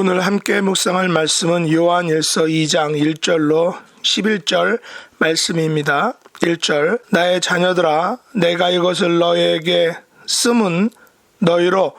오늘 함께 묵상할 말씀은 요한일서 2장 1절로 11절 말씀입니다. 1절 나의 자녀들아 내가 이것을 너희에게 쓰면 너희로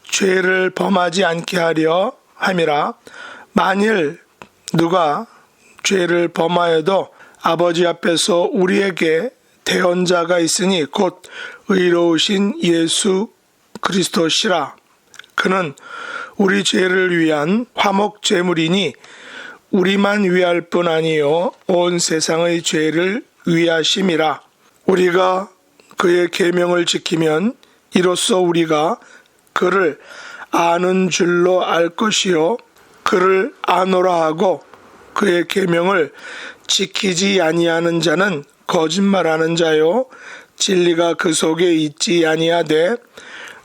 죄를 범하지 않게 하려 함이라. 만일 누가 죄를 범하여도 아버지 앞에서 우리에게 대언자가 있으니 곧 의로우신 예수 그리스도시라. 그는 우리 죄를 위한 화목 제물이니 우리만 위할 뿐 아니요 온 세상의 죄를 위하심이라. 우리가 그의 계명을 지키면 이로써 우리가 그를 아는 줄로 알 것이요 그를 아노라 하고 그의 계명을 지키지 아니하는 자는 거짓말하는 자요 진리가 그 속에 있지 아니하되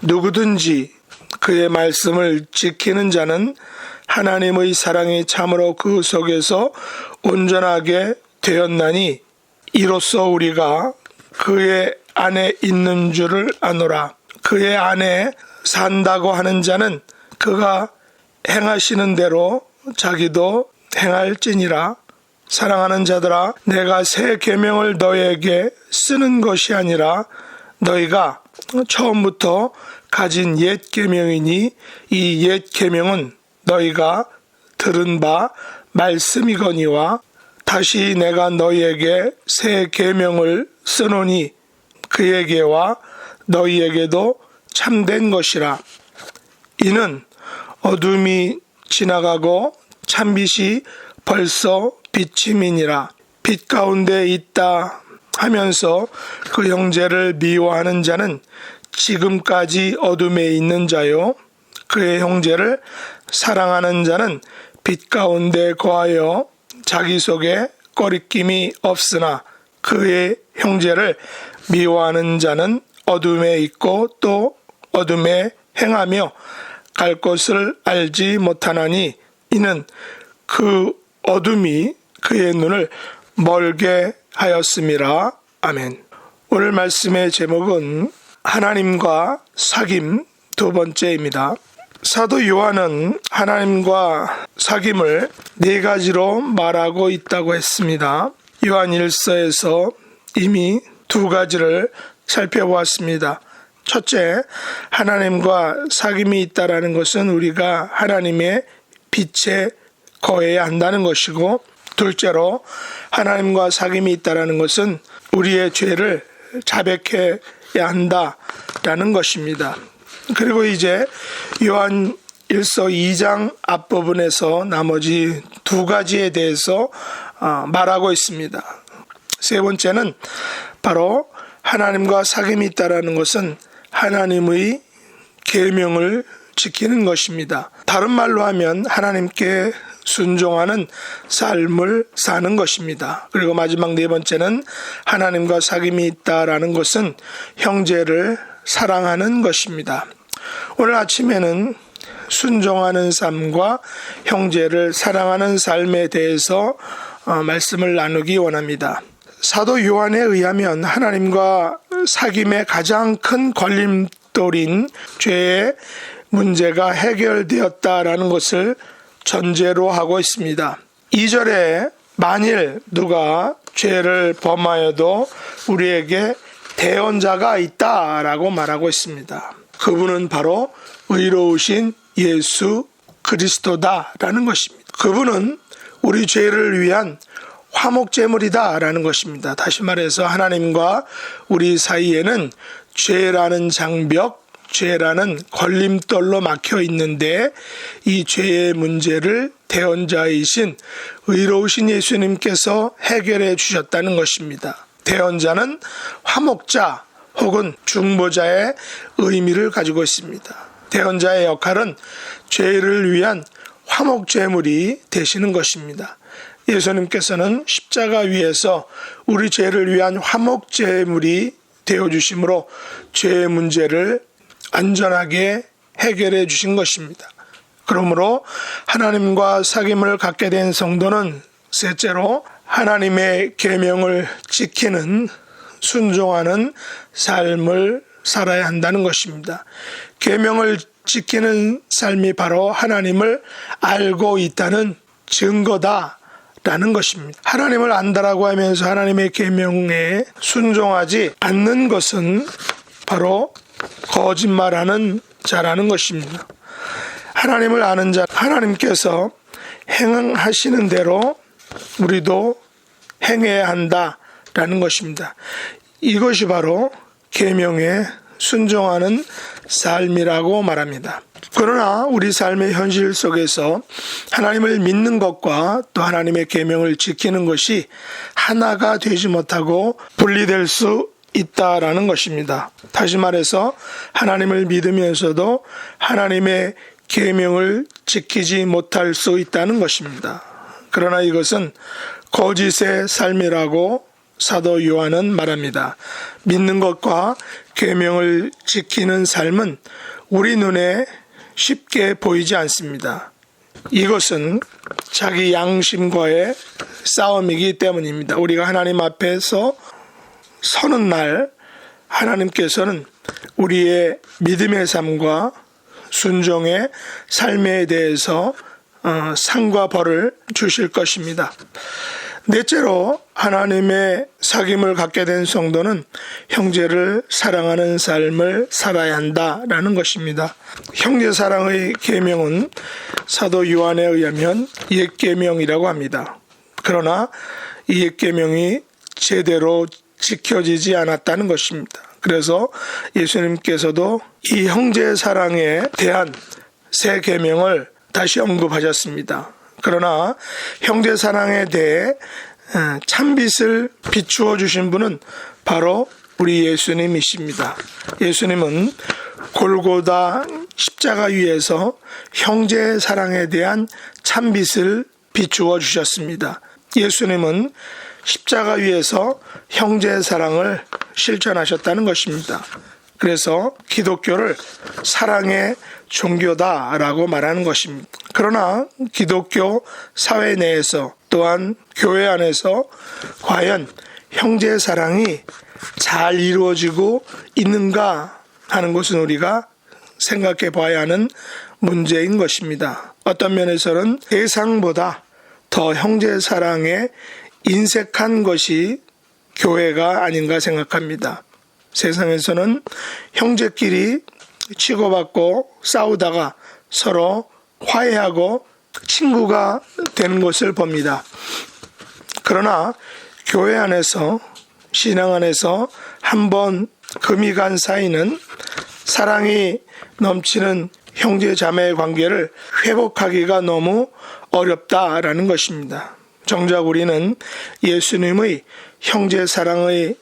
누구든지 그의 말씀을 지키는 자는 하나님의 사랑이 참으로 그 속에서 온전하게 되었나니 이로써 우리가 그의 안에 있는 줄을 아노라. 그의 안에 산다고 하는 자는 그가 행하시는 대로 자기도 행할지니라. 사랑하는 자들아 내가 새 계명을 너희에게 쓰는 것이 아니라 너희가 처음부터 가진 옛 계명이니 이 옛 계명은 너희가 들은 바 말씀이거니와 다시 내가 너희에게 새 계명을 쓰노니 그에게와 너희에게도 참된 것이라. 이는 어둠이 지나가고 참빛이 벌써 비침이니라. 빛 가운데 있다 하면서 그 형제를 미워하는 자는 지금까지 어둠에 있는 자요 그의 형제를 사랑하는 자는 빛 가운데 거하여 자기 속에 꺼리낌이 없으나 그의 형제를 미워하는 자는 어둠에 있고 또 어둠에 행하며 갈 곳을 알지 못하나니 이는 그 어둠이 그의 눈을 멀게 하였음이라. 아멘. 오늘 말씀의 제목은 하나님과 사귐 두 번째입니다. 사도 요한은 하나님과 사귐을 네 가지로 말하고 있다고 했습니다. 요한 1서에서 이미 두 가지를 살펴보았습니다. 첫째, 하나님과 사귐이 있다라는 것은 우리가 하나님의 빛에 거해야 한다는 것이고, 둘째로 하나님과 사귐이 있다라는 것은 우리의 죄를 자백해야 한다라는 것입니다. 그리고 이제 요한 1서 2장 앞부분에서 나머지 두 가지에 대해서 말하고 있습니다. 세 번째는 바로 하나님과 사귐이 있다라는 것은 하나님의 계명을 지키는 것입니다. 다른 말로 하면 하나님께 순종하는 삶을 사는 것입니다. 그리고 마지막 네 번째는 하나님과 사귐이 있다라는 것은 형제를 사랑하는 것입니다. 오늘 아침에는 순종하는 삶과 형제를 사랑하는 삶에 대해서 말씀을 나누기 원합니다. 사도 요한에 의하면 하나님과 사귐의 가장 큰 걸림돌인 죄의 문제가 해결되었다라는 것을 전제로 하고 있습니다. 2절에 만일 누가 죄를 범하여도 우리에게 대언자가 있다라고 말하고 있습니다. 그분은 바로 의로우신 예수 그리스도다라는 것입니다. 그분은 우리 죄를 위한 화목제물이다라는 것입니다. 다시 말해서 하나님과 우리 사이에는 죄라는 장벽, 죄라는 걸림돌로 막혀 있는데 이 죄의 문제를 대언자이신 의로우신 예수님께서 해결해 주셨다는 것입니다. 대언자는 화목자 혹은 중보자의 의미를 가지고 있습니다. 대언자의 역할은 죄를 위한 화목제물이 되시는 것입니다. 예수님께서는 십자가 위에서 우리 죄를 위한 화목제물이 되어주심으로 죄의 문제를 안전하게 해결해 주신 것입니다. 그러므로 하나님과 사귐을 갖게 된 성도는 셋째로 하나님의 계명을 지키는 순종하는 삶을 살아야 한다는 것입니다. 계명을 지키는 삶이 바로 하나님을 알고 있다는 증거다라는 것입니다. 하나님을 안다라고 하면서 하나님의 계명에 순종하지 않는 것은 바로 거짓말하는 자라는 것입니다. 하나님을 아는 자, 하나님께서 행하시는 대로 우리도 행해야 한다라는 것입니다. 이것이 바로 계명에 순종하는 삶이라고 말합니다. 그러나 우리 삶의 현실 속에서 하나님을 믿는 것과 또 하나님의 계명을 지키는 것이 하나가 되지 못하고 분리될 수 있다라는 것입니다. 다시 말해서 하나님을 믿으면서도 하나님의 계명을 지키지 못할 수 있다는 것입니다. 그러나 이것은 거짓의 삶이라고 사도 요한은 말합니다. 믿는 것과 계명을 지키는 삶은 우리 눈에 쉽게 보이지 않습니다. 이것은 자기 양심과의 싸움이기 때문입니다. 우리가 하나님 앞에서 서는 날 하나님께서는 우리의 믿음의 삶과 순종의 삶에 대해서 상과 벌을 주실 것입니다. 넷째로 하나님의 사귐을 갖게 된 성도는 형제를 사랑하는 삶을 살아야 한다라는 것입니다. 형제 사랑의 계명은 사도 요한에 의하면 옛 계명이라고 합니다. 그러나 이 옛 계명이 제대로 지켜지지 않았다는 것입니다. 그래서 예수님께서도 이 형제 사랑에 대한 새 계명을 다시 언급하셨습니다. 그러나 형제 사랑에 대해 참빛을 비추어 주신 분은 바로 우리 예수님이십니다. 예수님은 골고다 십자가 위에서 형제 사랑에 대한 참빛을 비추어 주셨습니다. 예수님은 십자가 위에서 형제 사랑을 실천하셨다는 것입니다. 그래서 기독교를 사랑의 종교다라고 말하는 것입니다. 그러나 기독교 사회 내에서 또한 교회 안에서 과연 형제 사랑이 잘 이루어지고 있는가 하는 것은 우리가 생각해 봐야 하는 문제인 것입니다. 어떤 면에서는 세상보다 더 형제 사랑에 인색한 것이 교회가 아닌가 생각합니다. 세상에서는 형제끼리 치고받고 싸우다가 서로 화해하고 친구가 되는 것을 봅니다. 그러나 교회 안에서 신앙 안에서 한번 금이 간 사이는 사랑이 넘치는 형제 자매의 관계를 회복하기가 너무 어렵다라는 것입니다. 정작 우리는 예수님의 형제 사랑의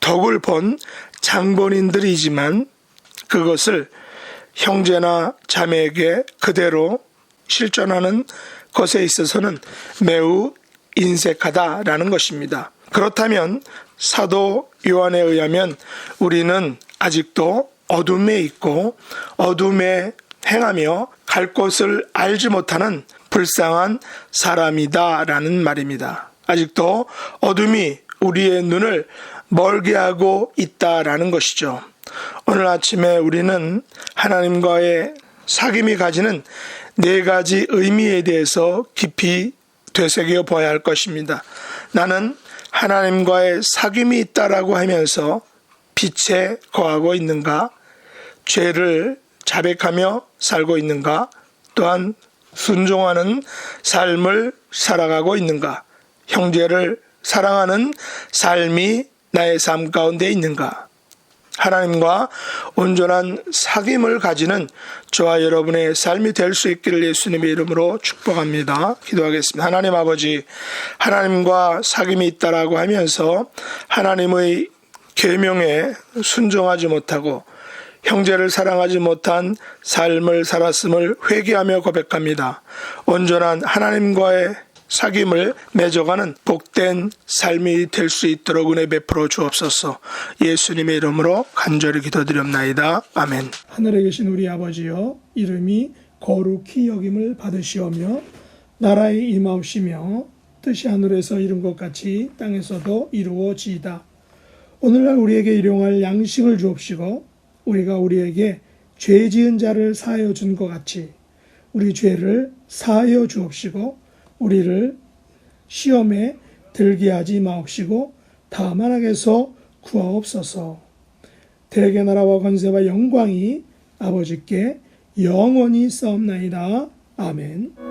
덕을 본 장본인들이지만 그것을 형제나 자매에게 그대로 실천하는 것에 있어서는 매우 인색하다라는 것입니다. 그렇다면 사도 요한에 의하면 우리는 아직도 어둠에 있고 어둠에 행하며 갈 곳을 알지 못하는 불쌍한 사람이다라는 말입니다. 아직도 어둠이 우리의 눈을 멀게 하고 있다라는 것이죠. 오늘 아침에 우리는 하나님과의 사귐이 가지는 네 가지 의미에 대해서 깊이 되새겨 봐야 할 것입니다. 나는 하나님과의 사귐이 있다라고 하면서 빛에 거하고 있는가? 죄를 자백하며 살고 있는가? 또한 순종하는 삶을 살아가고 있는가? 형제를 사랑하는 삶이 나의 삶 가운데 있는가? 하나님과 온전한 사귐을 가지는 저와 여러분의 삶이 될 수 있기를 예수님의 이름으로 축복합니다. 기도하겠습니다. 하나님 아버지, 하나님과 사귐이 있다라고 하면서 하나님의 계명에 순종하지 못하고 형제를 사랑하지 못한 삶을 살았음을 회개하며 고백합니다. 온전한 하나님과의 사귐을 맺어가는 복된 삶이 될 수 있도록 은혜 베풀어 주옵소서. 예수님의 이름으로 간절히 기도드렸나이다. 아멘. 하늘에 계신 우리 아버지여, 이름이 거룩히 여김을 받으시오며 나라의 임하옵시며 뜻이 하늘에서 이룬 것 같이 땅에서도 이루어지이다. 오늘날 우리에게 일용할 양식을 주옵시고 우리가 우리에게 죄 지은 자를 사하여 준 것 같이 우리 죄를 사하여 주옵시고 우리를 시험에 들게 하지 마옵시고 다만 악에서 구하옵소서. 대개 나라와 권세와 영광이 아버지께 영원히 싸움나이다. 아멘.